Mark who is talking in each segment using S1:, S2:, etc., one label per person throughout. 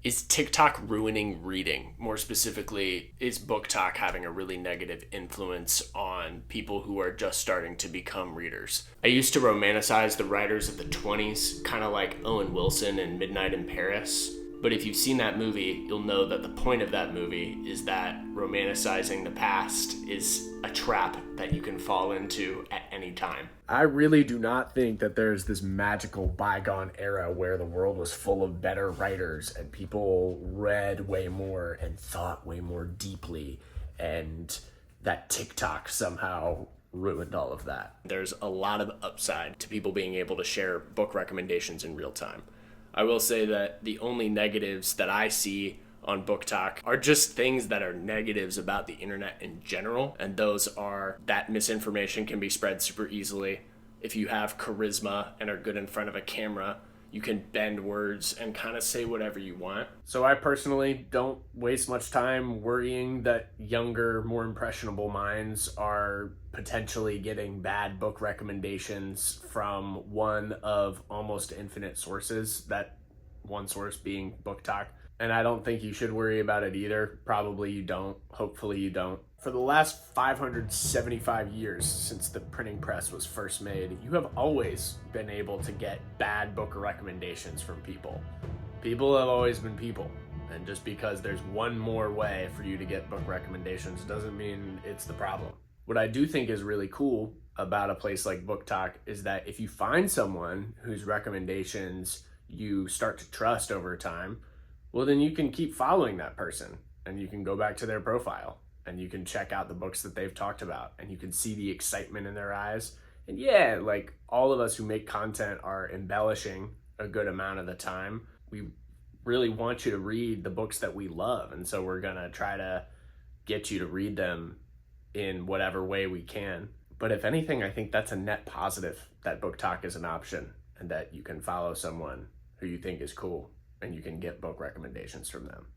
S1: Is TikTok ruining reading? More specifically, is BookTok having a really negative influence on people who are just starting to become readers? I used to romanticize the writers of the 20s, kind of like Owen Wilson in Midnight in Paris. But if you've seen that movie, you'll know that the point of that movie is that romanticizing the past is a trap that you can fall into at any time.
S2: I really do not think that there's this magical bygone era where the world was full of better writers and people read way more and thought way more deeply, and that TikTok somehow ruined all of that.
S1: There's a lot of upside to people being able to share book recommendations in real time. I will say that the only negatives that I see on BookTok are just things that are negatives about the internet in general. And those are that misinformation can be spread super easily. If you have charisma and are good in front of a camera, you can bend words and kind of say whatever you want.
S2: So I personally don't waste much time worrying that younger, more impressionable minds are potentially getting bad book recommendations from one of almost infinite sources, that one source being BookTok. And I don't think you should worry about it either. Probably you don't. Hopefully you don't. For the last 575 years since the printing press was first made, you have always been able to get bad book recommendations from people. People have always been people. And just because there's one more way for you to get book recommendations doesn't mean it's the problem. What I do think is really cool about a place like BookTok is that if you find someone whose recommendations you start to trust over time, well, then you can keep following that person and you can go back to their profile and you can check out the books that they've talked about and you can see the excitement in their eyes. And yeah, like all of us who make content are embellishing a good amount of the time. We really want you to read the books that we love. And so we're going to try to get you to read them in whatever way we can. But if anything, I think that's a net positive that BookTok is an option and that you can follow someone who you think is cool and you can get book recommendations from them.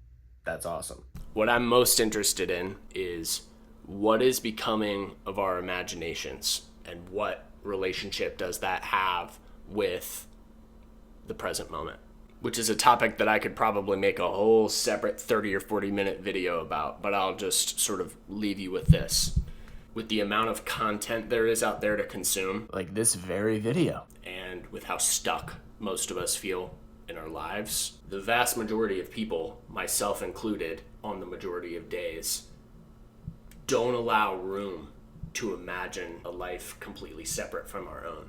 S2: That's awesome.
S1: What I'm most interested in is what is becoming of our imaginations and what relationship does that have with the present moment, which is a topic that I could probably make a whole separate 30 or 40 minute video about, but I'll just sort of leave you with this. With the amount of content there is out there to consume,
S2: Like this very video.
S1: and with how stuck most of us feel in our lives, the vast majority of people, myself included, on the majority of days, don't allow room to imagine a life completely separate from our own.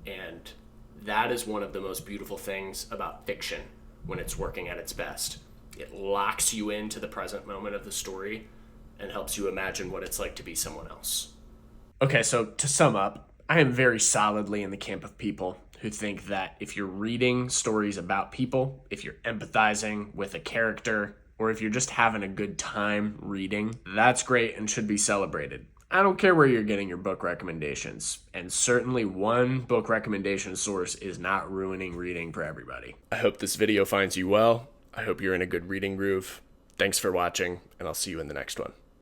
S1: And that is one of the most beautiful things about fiction when it's working at its best. It locks you into the present moment of the story and helps you imagine what it's like to be someone else.
S2: Okay, so to sum up, I am very solidly in the camp of people who think that if you're reading stories about people, if you're empathizing with a character, or if you're just having a good time reading, that's great and should be celebrated. I don't care where you're getting your book recommendations, and certainly one book recommendation source is not ruining reading for everybody.
S1: I hope this video finds you well. I hope you're in a good reading groove. Thanks for watching, and I'll see you in the next one.